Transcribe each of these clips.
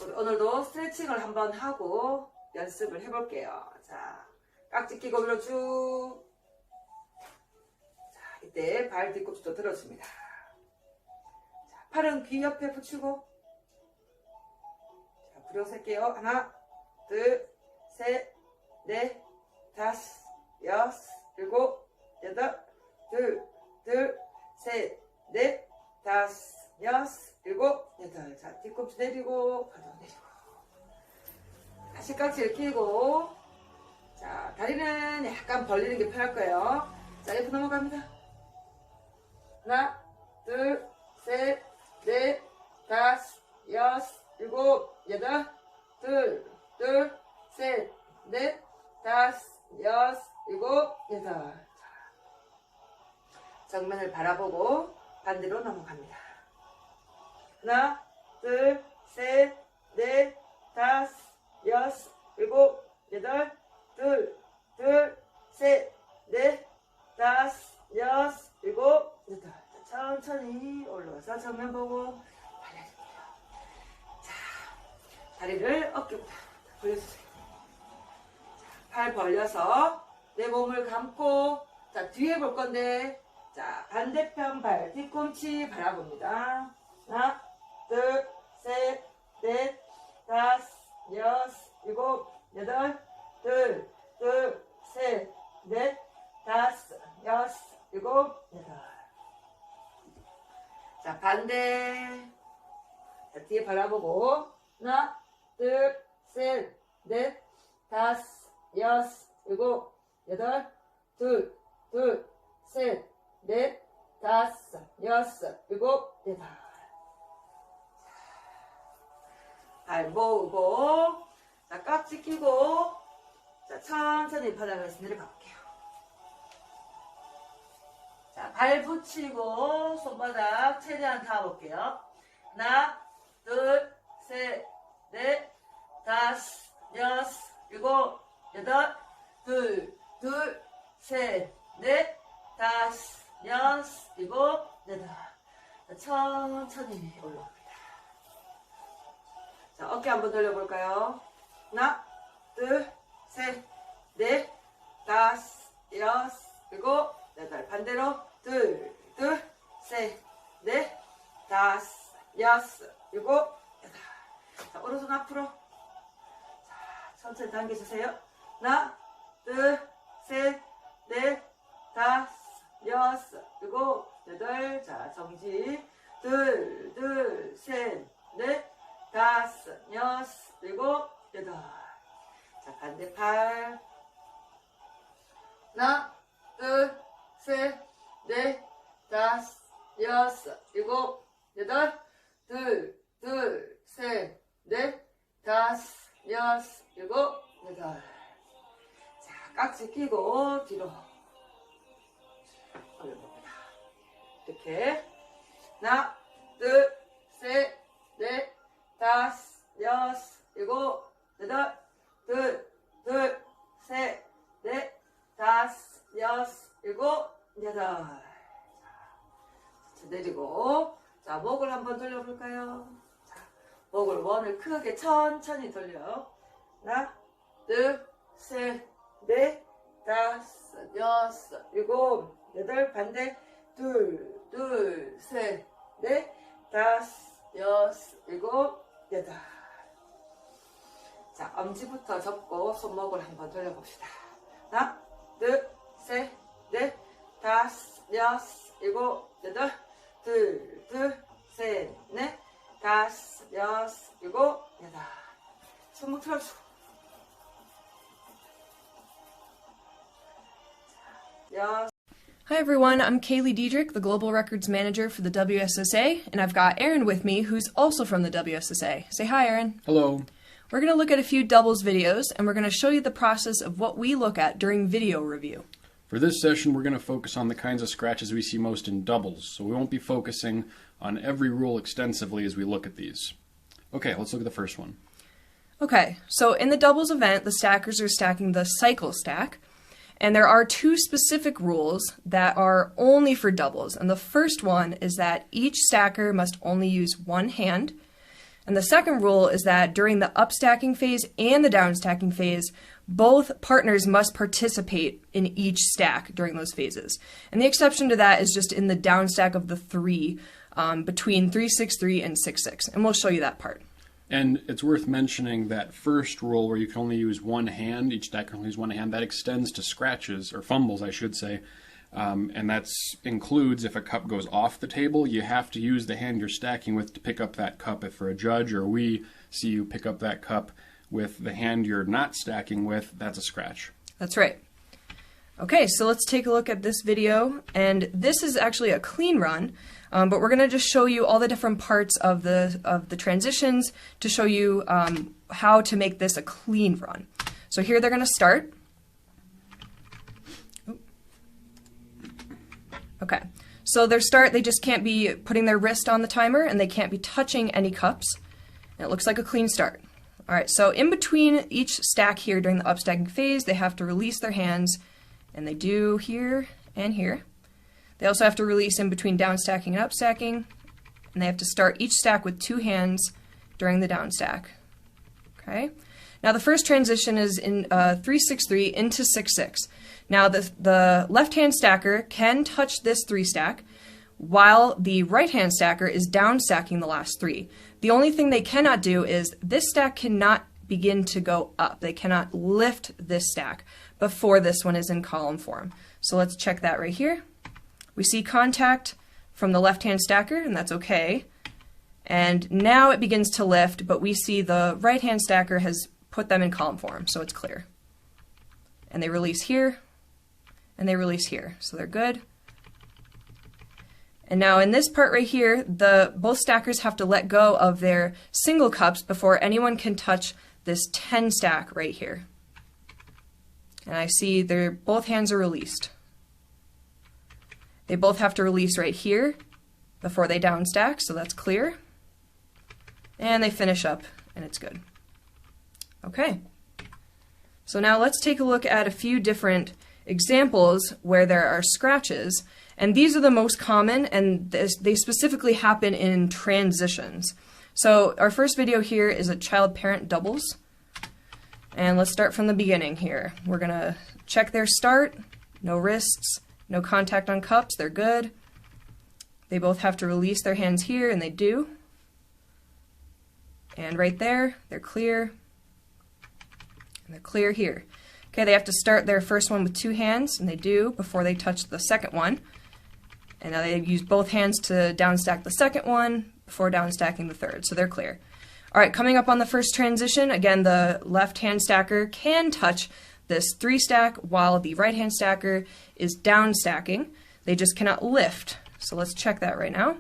우리 오늘도 스트레칭을 한번 하고 연습을 해볼게요. 자, 깍지 끼고 위로 쭉. 자, 이때 발 뒤꿈치도 들어줍니다. 자, 팔은 귀 옆에 붙이고. 자, 구령 셀게요. 하나, 둘, 셋, 넷, 다섯, 여섯, 일곱, 여덟, 둘, 셋, 넷, 다섯, 여섯, 일곱, 여덟. 자, 뒤꿈치 내리고, 파도 내리고. 다시 깍지를 끼고. 자, 다리는 약간 벌리는 게 편할 거예요. 자, 옆으로 넘어갑니다. 하나, 둘, 셋, 넷, 다섯, 여섯, 일곱, 여덟, 둘, 셋, 넷, 다섯, 여섯, 일곱, 여덟. 정면을 바라보고 반대로 넘어갑니다. 하나, 둘, 셋, 넷, 다섯, 여섯, 일곱, 여덟, 둘, 셋, 넷, 다섯, 여섯, 일곱, 여덟. 천천히 올라와서 정면 보고 발려줄게요. 자, 다리를 어깨보다 벌려주세요. 자, 팔 벌려서 내 몸을 감고, 자, 뒤에 볼 건데, 자, 반대편 발 뒤꿈치 바라봅니다. 하나, 둘, 셋, 넷, 다섯, 여섯, 일곱, 여덟, 둘, 셋, 넷, 다섯, 여섯, 일곱, 여덟. 자, 반대. 자, 뒤에 바라보고. 하나, 둘, 셋, 넷, 다섯, 여섯, 일곱, 여덟, 둘, 셋, 넷, 다섯, 여섯, 일곱, 여덟. 발 모으고, 자, 깍지 끼고, 자, 천천히 바닥에서 내려가 볼게요. 자, 발 붙이고, 손바닥 최대한 닿아볼게요. 하나, 둘, 셋, 넷, 다섯, 여섯, 일곱, 여덟, 둘, 셋, 넷, 다섯, 여섯, 일곱, 여덟. 자, 천천히 올라옵니다. 자, 어깨 한번 돌려볼까요? 하나, 둘, 셋, 넷, 다섯, 여섯, 일곱, 여덟. 반대로 둘, 셋, 넷, 다섯, 여섯, 일곱, 여덟. 자, 오른손 앞으로. 자, 천천히 당겨주세요. 하나, 둘, 셋, 넷, 다섯, 여섯, 일곱, 여덟. 자, 정지. 둘, 셋, 넷, 다섯, 여섯, 일곱, 여덟. 자, 반대팔. 하나, 둘, 셋, 넷, 다섯, 여섯, 일곱, 여덟, 둘, 셋, 넷, 다섯, 여섯, 일곱, 여덟. 자, 깍지 끼고 뒤로 올려봅니다. 이렇게. 하나, 둘, 셋, 넷, 다섯, 여섯, 일곱, 여덟, 둘, 셋, 넷, 다섯, 여섯, 일곱, 여덟. 자, 내리고. 자, 목을 한번 돌려볼까요? 자, 목을 원을 크게 천천히 돌려요. 하나, 둘, 셋, 넷, 다섯, 여섯, 일곱, 여덟. 반대. 둘, 셋, 넷, 다섯, 여섯, 일곱, 여덟. 자, 엄지부터 접고 손목을 한번 돌려봅시다. 하나, 둘, 셋, 넷, 다섯, 여섯, 일곱, 여덟, 둘, 셋, 넷, 다섯, 여섯, 일곱, 여덟. 손목 틀어주고. 여섯. Hi everyone, I'm Kaylee Diedrich, the Global Records Manager for the WSSA, and I've got Aaron with me, who's also from the WSSA. Say hi, Aaron. Hello. We're going to look at a few doubles videos, and we're going to show you the process of what we look at during video review. For this session, we're going to focus on the kinds of scratches we see most in doubles, so we won't be focusing on every rule extensively as we look at these. Okay, let's look at the first one. Okay, so in the doubles event, the stackers are stacking the cycle stack, and there are two specific rules that are only for doubles. And the first one is that each stacker must only use one hand, And the second rule is that during the upstacking phase and the downstacking phase, both partners must participate in each stack during those phases. And the exception to that is just in the downstack of the 3 between 3, 6, 3 and 6, 6. And we'll show you that part. And it's worth mentioning that first rule where you can only use one hand, each stack can only use one hand, that extends to scratches, or fumbles I should say, and that includes if a cup goes off the table, you have to use the hand you're stacking with to pick up that cup. If for a judge or we see you pick up that cup with the hand you're not stacking with, that's a scratch. That's right. Okay, so let's take a look at this video, and this is actually a clean run, but we're going to just show you all the different parts of the transitions to show you how to make this a clean run. So here they're going to start. Okay, so they just can't be putting their wrist on the timer, and they can't be touching any cups. And it looks like a clean start. All right, so in between each stack here during the upstacking phase, they have to release their hands, and they do here and here. They also have to release in between downstacking and upstacking, and they have to start each stack with 2 hands during the downstack. Okay. Now the first transition is in 3-6-3 into 6-6. Now the left-hand stacker can touch this 3 stack, while the right-hand stacker is downstacking the last 3. The only thing they cannot do is this stack cannot begin to go up. They cannot lift this stack before this one is in column form. So let's check that right here. We see contact from the left-hand stacker, and that's okay. And now it begins to lift, but we see the right-hand stacker has put them in column form, so it's clear. And they release here, and they release here, so they're good. And now in this part right here, both stackers have to let go of their single cups before anyone can touch this 10 stack right here. And I see both hands are released. They both have to release right here before they downstack, so that's clear. And they finish up, and it's good. Okay. So now let's take a look at a few different examples where there are scratches. And these are the most common, and they specifically happen in transitions. So our first video here is a child-parent doubles. And let's start from the beginning here. We're going to check their start, no wrists, no contact on cups, they're good. They both have to release their hands here, and they do. And right there, they're clear. And they're clear here. Okay, they have to start their first one with 2 hands, and they do before they touch the second one. And now they use both hands to downstack the second one before downstacking the third, so they're clear. All right, coming up on the first transition, again, the left-hand stacker can touch this 3 stack while the right-hand stacker is downstacking. They just cannot lift. So let's check that right now.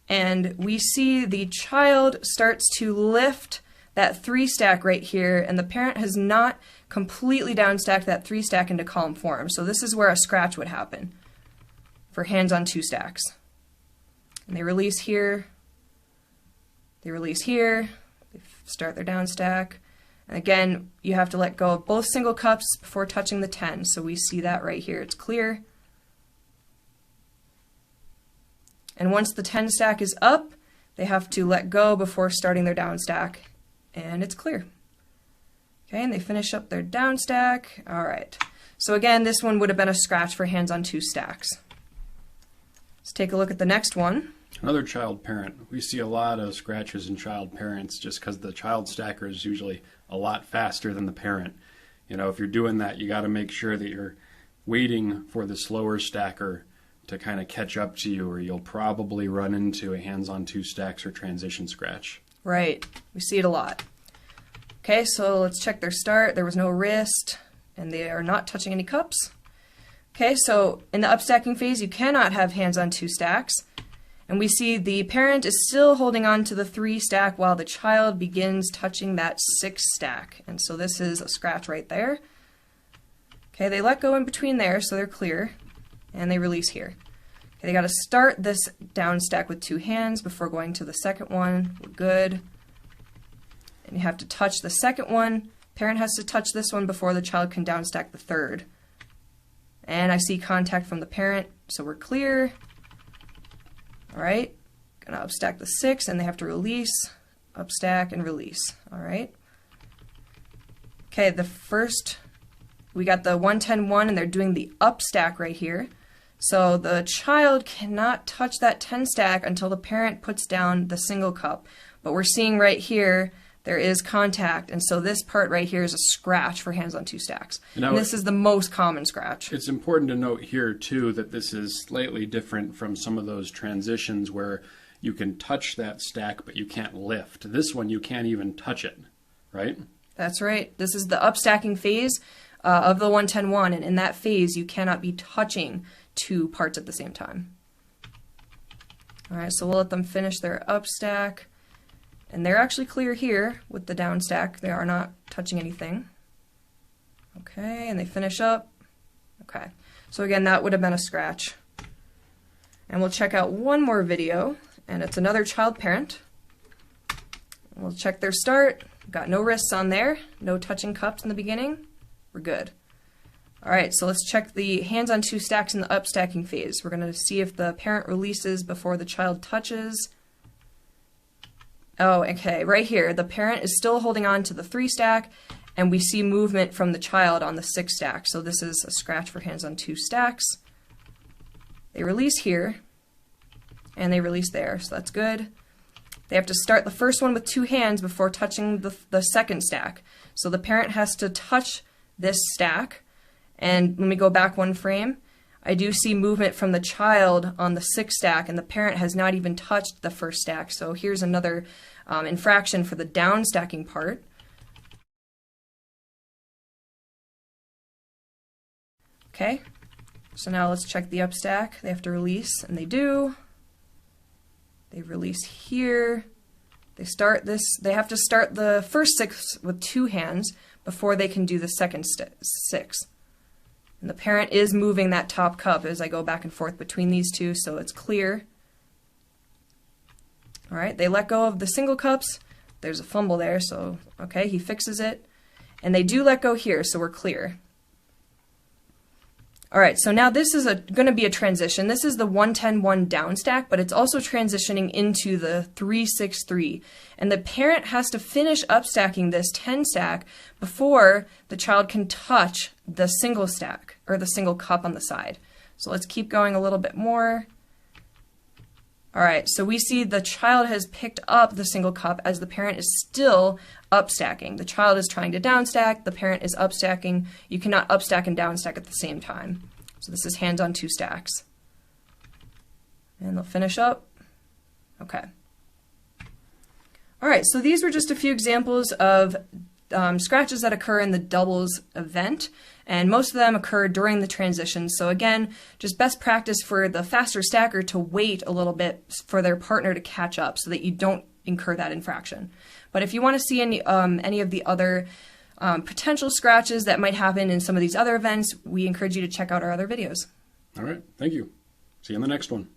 And we see the child starts to lift that 3 stack right here, and the parent has not completely downstacked that 3 stack into column form. So this is where a scratch would happen for hands on 2 stacks. And they release here, they release here, they start their downstack. And again, you have to let go of both single cups before touching the 10. So we see that right here, it's clear. And once the 10 stack is up, they have to let go before starting their down stack, and it's clear. Okay, and they finish up their down stack. All right. So again, this one would have been a scratch for hands on 2 stacks. Let's take a look at the next one. Another child parent. We see a lot of scratches in child parents just because the child stacker is usually a lot faster than the parent. You know, if you're doing that, you got to make sure that you're waiting for the slower stacker to kind of catch up to you, or you'll probably run into a hands on 2 stacks or transition scratch. Right. We see it a lot. Okay, so let's check their start. There was no wrist, and they are not touching any cups. Okay, so in the upstacking phase, you cannot have hands on 2 stacks. And we see the parent is still holding on to the 3 stack while the child begins touching that 6 stack. And so this is a scratch right there. Okay, they let go in between there, so they're clear. And they release here. Okay, they got to start this down stack with 2 hands before going to the second one. We're good. And you have to touch the second one. Parent has to touch this one before the child can down stack the third. And I see contact from the parent, so we're clear. All right, Gonna upstack the 6, and they have to release, upstack, and release. All right. Okay, the first, we got the 1, 10, 1, and they're doing the upstack right here. So the child cannot touch that 10 stack until the parent puts down the single cup. But we're seeing right here, there is contact, and so this part right here is a scratch for hands on 2 stacks. Now, and this is the most common scratch. It's important to note here, too, that this is slightly different from some of those transitions where you can touch that stack, but you can't lift. This one, you can't even touch it, right? That's right. This is the upstacking phase of the 1, 10, 1, and in that phase, you cannot be touching 2 parts at the same time. All right, so we'll let them finish their upstack. And they're actually clear here with the down stack. They are not touching anything. Okay, and they finish up. Okay, so again, that would have been a scratch. And we'll check out one more video, and it's another child parent. We'll check their start. Got no wrists on there, no touching cups in the beginning. We're good. All right, so let's check the hands on 2 stacks in the upstacking phase. We're gonna see if the parent releases before the child touches. Oh, okay, right here, the parent is still holding on to the 3 stack, and we see movement from the child on the 6 stack. So this is a scratch for hands on 2 stacks. They release here, and they release there, so that's good. They have to start the first one with 2 hands before touching the second stack. So the parent has to touch this stack, and let me go back 1 frame. I do see movement from the child on the 6 stack, and the parent has not even touched the first stack. So here's another infraction for the down stacking part. Okay, so now let's check the upstack. They have to release, and they do. They release here. They start this. They have to start the first 6 with 2 hands before they can do the second 6. And the parent is moving that top cup as I go back and forth between these 2, so it's clear. All right, they let go of the single cups. There's a fumble there, so okay, he fixes it. And they do let go here, so we're clear. All right, so now this is going to be a transition. This is the 1, 10, 1 down stack, but it's also transitioning into the 3, 6, 3. And the parent has to finish upstacking this 10 stack before the child can touch the single stack, or the single cup on the side. So let's keep going a little bit more. All right, so we see the child has picked up the single cup as the parent is still upstacking. The child is trying to downstack, the parent is upstacking. You cannot upstack and downstack at the same time. So this is hands on 2 stacks. And they'll finish up. Okay. All right, so these were just a few examples of scratches that occur in the doubles event, and most of them occur during the transition. So again, just best practice for the faster stacker to wait a little bit for their partner to catch up so that you don't incur that infraction. But if you want to see any of the other potential scratches that might happen in some of these other events, we encourage you to check out our other videos. All right, thank you. See you in the next one.